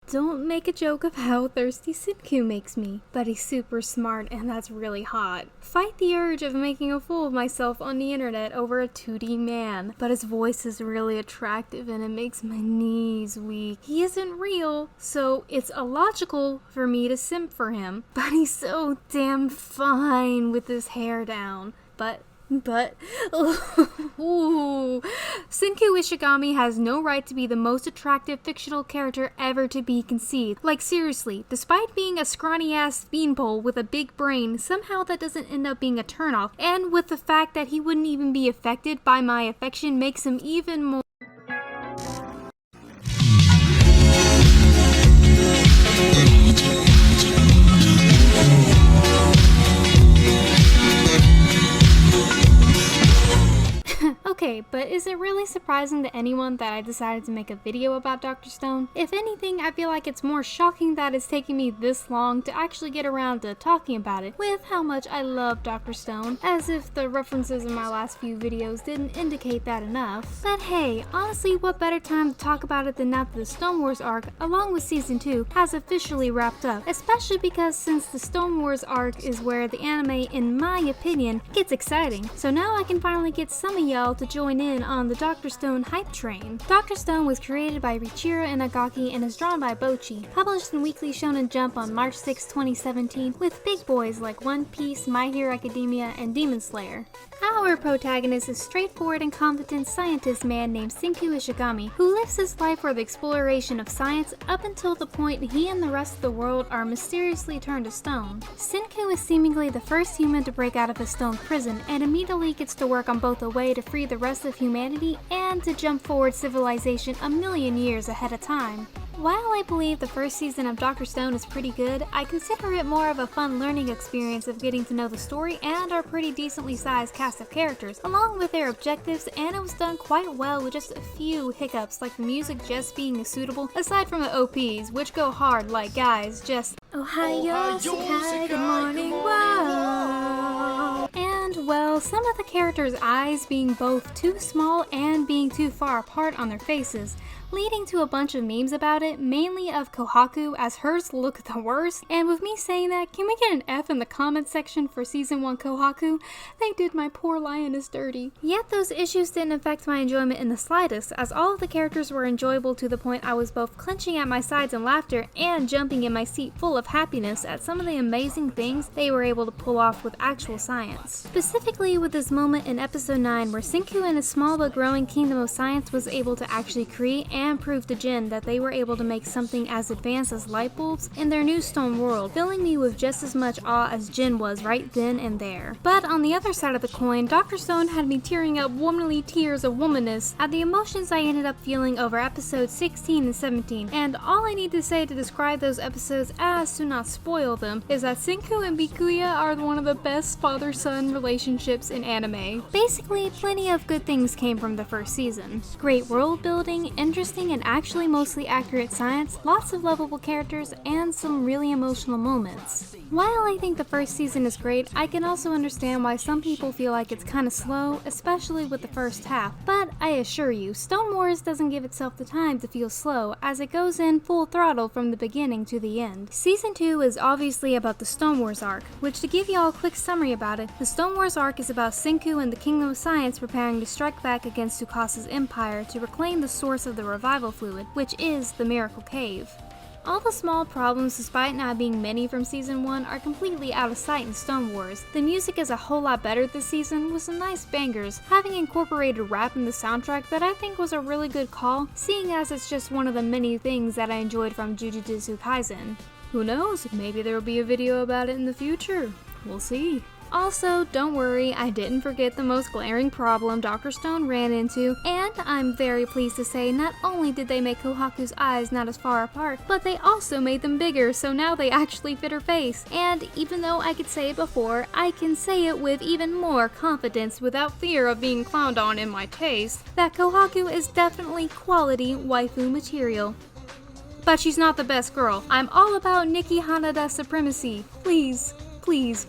Don't make a joke of how thirsty Senku makes me, but he's super smart and that's really hot. Fight the urge of making a fool of myself on the internet over a 2D man, but his voice is really attractive and it makes my knees weak. He isn't real, so it's illogical for me to simp for him, but he's so damn fine with his hair down. But ooh. Senku Ishigami has no right to be the most attractive fictional character ever to be conceived. Like seriously, despite being a scrawny ass beanpole with a big brain, somehow that doesn't end up being a turnoff, and with the fact that he wouldn't even be affected by my affection makes him even more Okay, but is it really surprising to anyone that I decided to make a video about Dr. Stone? If anything, I feel like it's more shocking that it's taken me this long to actually get around to talking about it, with how much I love Dr. Stone, as if the references in my last few videos didn't indicate that enough. But hey, honestly, what better time to talk about it than now that the Stone Wars arc, along with Season 2, has officially wrapped up, especially because since the Stone Wars arc is where the anime, in my opinion, gets exciting. So now I can finally get some of y'all to join in on the Dr. Stone hype train. Dr. Stone was created by Riichiro Inagaki and is drawn by Bocchi, published in Weekly Shonen Jump on March 6, 2017, with big boys like One Piece, My Hero Academia, and Demon Slayer. Our protagonist is a straightforward and competent scientist man named Senku Ishigami, who lives his life for the exploration of science up until the point he and the rest of the world are mysteriously turned to stone. Senku is seemingly the first human to break out of a stone prison and immediately gets to work on both a way to free the rest of humanity and to jump forward civilization a million years ahead of time. While I believe the first season of Dr. Stone is pretty good, I consider it more of a fun learning experience of getting to know the story and our pretty decently sized cast of characters, along with their objectives, and it was done quite well with just a few hiccups, like the music just being suitable, aside from the OPs, which go hard like guys, just Ohio, Sekai, good morning, wow. And well, some of the characters' eyes being both too small and being too far apart on their faces, leading to a bunch of memes about it, mainly of Kohaku as hers look the worst. And with me saying that, can we get an F in the comment section for Season 1 Kohaku? They did my poor lioness dirty. Yet those issues didn't affect my enjoyment in the slightest, as all of the characters were enjoyable to the point I was both clenching at my sides in laughter and jumping in my seat full of happiness at some of the amazing things they were able to pull off with actual science. Specifically with this moment in episode 9 where Senku in a small but growing kingdom of science was able to actually create and prove to Jin that they were able to make something as advanced as light bulbs in their new stone world, filling me with just as much awe as Jin was right then and there. But on the other side of the coin, Dr. Stone had me tearing up womanly tears of womanness at the emotions I ended up feeling over episodes 16 and 17, and all I need to say to describe those episodes as to not spoil them is that Senku and Bikuya are one of the best father-son relationships in anime. Basically, plenty of good things came from the first season. Great world building, interesting and actually mostly accurate science, lots of lovable characters, and some really emotional moments. While I think the first season is great, I can also understand why some people feel like it's kinda slow, especially with the first half, but I assure you, Stone Wars doesn't give itself the time to feel slow, as it goes in full throttle from the beginning to the end. Season 2 is obviously about the Stone Wars arc, which to give y'all a quick summary about it, the Stone Wars arc is about Senku and the Kingdom of Science preparing to strike back against Tsukasa's empire to reclaim the source of the revival fluid, which is the Miracle Cave. All the small problems, despite not being many from Season 1, are completely out of sight in Stone Wars. The music is a whole lot better this season, with some nice bangers, having incorporated rap in the soundtrack that I think was a really good call, seeing as it's just one of the many things that I enjoyed from Jujutsu Kaisen. Who knows, maybe there will be a video about it in the future. We'll see. Also, don't worry, I didn't forget the most glaring problem Dr. Stone ran into, and I'm very pleased to say not only did they make Kohaku's eyes not as far apart, but they also made them bigger, so now they actually fit her face. And even though I could say it before, I can say it with even more confidence without fear of being clowned on in my taste, that Kohaku is definitely quality waifu material. But she's not the best girl. I'm all about Nikki Hanada supremacy. Please,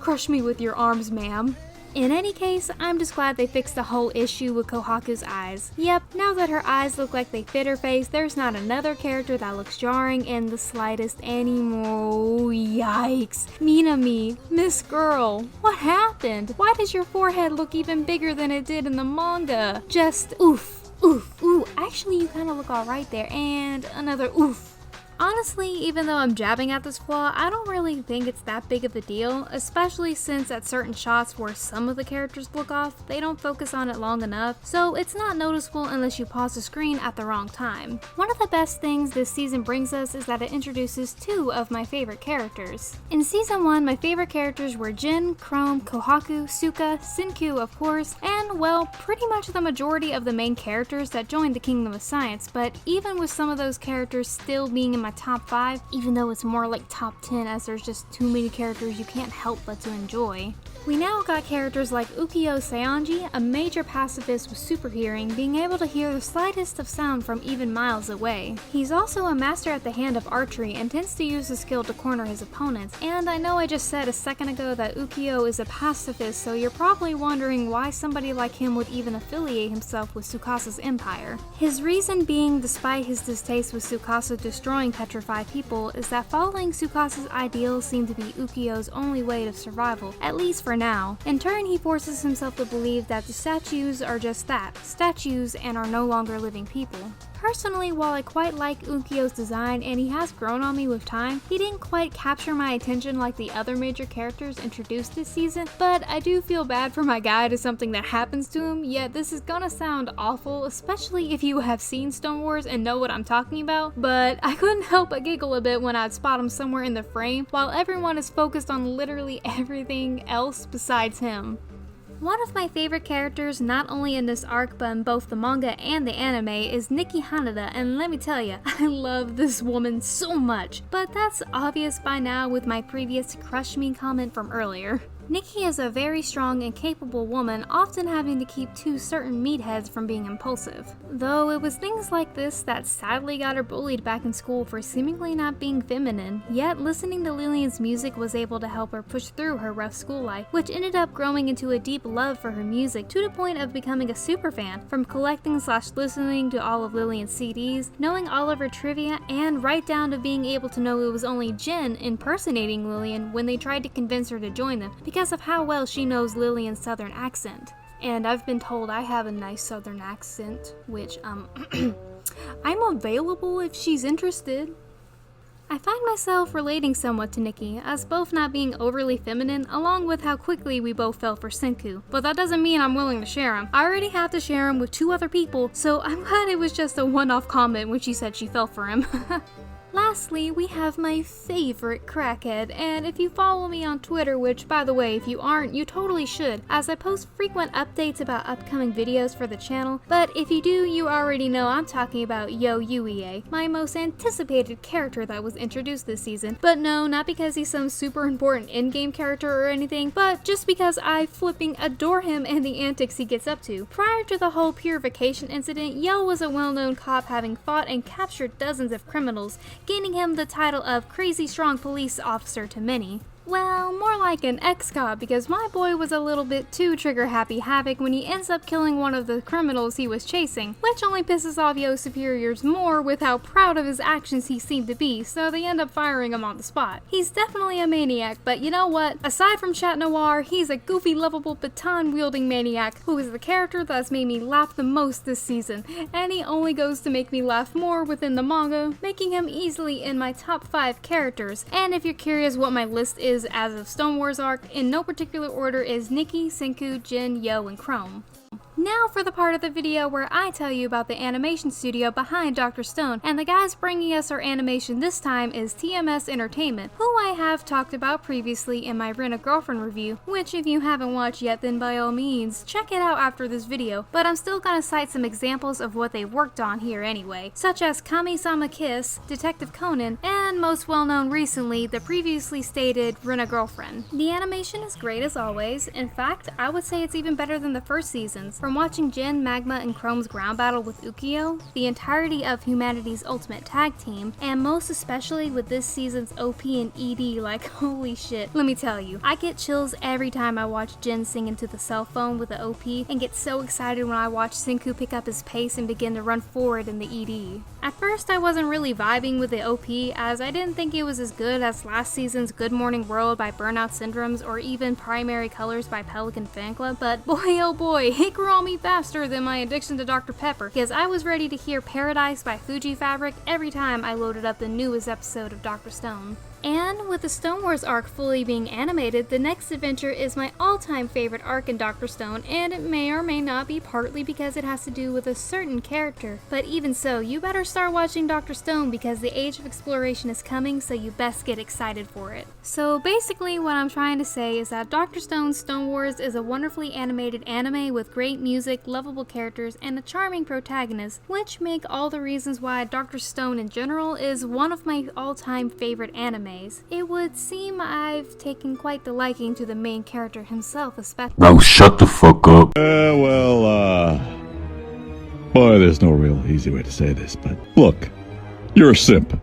crush me with your arms, ma'am. In any case, I'm just glad they fixed the whole issue with Kohaku's eyes. Yep, now that her eyes look like they fit her face, there's not another character that looks jarring in the slightest anymore. Yikes. Minami, Miss Girl, what happened? Why does your forehead look even bigger than it did in the manga? Just oof, oof, ooh, actually you kind of look alright there, and another oof. Honestly, even though I'm jabbing at this flaw, I don't really think it's that big of a deal, especially since at certain shots where some of the characters look off, they don't focus on it long enough, so it's not noticeable unless you pause the screen at the wrong time. One of the best things this season brings us is that it introduces two of my favorite characters. In season 1, my favorite characters were Jin, Chrome, Kohaku, Suka, Senku of course, and well, pretty much the majority of the main characters that joined the Kingdom of Science, but even with some of those characters still being in my top 5, even though it's more like top 10 as there's just too many characters you can't help but to enjoy. We now got characters like Ukiyo Seonji, a major pacifist with super hearing, being able to hear the slightest of sound from even miles away. He's also a master at the hand of archery and tends to use the skill to corner his opponents, and I know I just said a second ago that Ukiyo is a pacifist, so you're probably wondering why somebody like him would even affiliate himself with Tsukasa's empire. His reason being, despite his distaste with Tsukasa destroying petrified people, is that following Tsukasa's ideals seem to be Ukiyo's only way of survival, at least for now. In turn, he forces himself to believe that the statues are just that, statues, and are no longer living people. Personally, while I quite like Ukiyo's design and he has grown on me with time, he didn't quite capture my attention like the other major characters introduced this season, but I do feel bad for my guy to something that happens to him, yet this is gonna sound awful, especially if you have seen Stone Wars and know what I'm talking about, but I couldn't help but giggle a bit when I'd spot him somewhere in the frame while everyone is focused on literally everything else besides him. One of my favorite characters, not only in this arc but in both the manga and the anime, is Nikki Hanada, and let me tell you, I love this woman so much, but that's obvious by now with my previous crush me comment from earlier. Nikki is a very strong and capable woman, often having to keep two certain meatheads from being impulsive. Though it was things like this that sadly got her bullied back in school for seemingly not being feminine, yet listening to Lillian's music was able to help her push through her rough school life, which ended up growing into a deep love for her music to the point of becoming a superfan, from collecting/listening to all of Lillian's CDs, knowing all of her trivia, and right down to being able to know it was only Jin impersonating Lillian when they tried to convince her to join them, because of how well she knows Lillian's southern accent. And I've been told I have a nice southern accent, which, I'm available if she's interested. I find myself relating somewhat to Nikki, as both not being overly feminine, along with how quickly we both fell for Senku. But that doesn't mean I'm willing to share him. I already have to share him with 2 other people, so I'm glad it was just a one-off comment when she said she fell for him. Lastly, we have my favorite crackhead, and if you follow me on Twitter, which by the way, if you aren't, you totally should, as I post frequent updates about upcoming videos for the channel, but if you do, you already know I'm talking about Yo Uie, my most anticipated character that was introduced this season, but no, not because he's some super important in-game character or anything, but just because I flipping adore him and the antics he gets up to. Prior to the whole purification incident, Yo was a well-known cop having fought and captured dozens of criminals, gaining him the title of Crazy Strong Police Officer to many. Well, more like an ex-cop, because my boy was a little bit too trigger-happy havoc when he ends up killing one of the criminals he was chasing, which only pisses off Yo's superiors more with how proud of his actions he seemed to be, so they end up firing him on the spot. He's definitely a maniac, but you know what? Aside from Chat Noir, he's a goofy, lovable, baton-wielding maniac who is the character that's made me laugh the most this season, and he only goes to make me laugh more within the manga, making him easily in my top 5 characters. And if you're curious what my list is as of Stone Wars arc, in no particular order, is Nikki, Senku, Jin, Yo, and Chrome. Now for the part of the video where I tell you about the animation studio behind Dr. Stone, and the guys bringing us our animation this time is TMS Entertainment, who I have talked about previously in my Rent a Girlfriend review, which if you haven't watched yet then by all means, check it out after this video, but I'm still gonna cite some examples of what they worked on here anyway, such as Kami-sama Kiss, Detective Conan, and most well known recently, the previously stated Rent a Girlfriend. The animation is great as always, in fact, I would say it's even better than the first seasons. From watching Jin, Magma, and Chrome's ground battle with Ukyo, the entirety of humanity's ultimate tag team, and most especially with this season's OP and ED, like holy shit. Let me tell you, I get chills every time I watch Jin sing into the cell phone with the OP, and get so excited when I watch Senku pick up his pace and begin to run forward in the ED. At first I wasn't really vibing with the OP, as I didn't think it was as good as last season's Good Morning World by Burnout Syndromes or even Primary Colors by Pelican Fan Club, but boy oh boy, it grew on me faster than my addiction to Dr. Pepper, because I was ready to hear Paradise by Fuji Fabric every time I loaded up the newest episode of Dr. Stone. And with the Stone Wars arc fully being animated, the next adventure is my all-time favorite arc in Dr. Stone, and it may or may not be partly because it has to do with a certain character. But even so, you better start watching Dr. Stone because the Age of Exploration is coming, so you best get excited for it. So basically what I'm trying to say is that Dr. Stone's Stone Wars is a wonderfully animated anime with great music, lovable characters, and a charming protagonist, which make all the reasons why Dr. Stone in general is one of my all-time favorite animes. It would seem I've taken quite the liking to the main character himself, especially. Now shut the fuck up. Boy, there's no real easy way to say this, but look, you're a simp.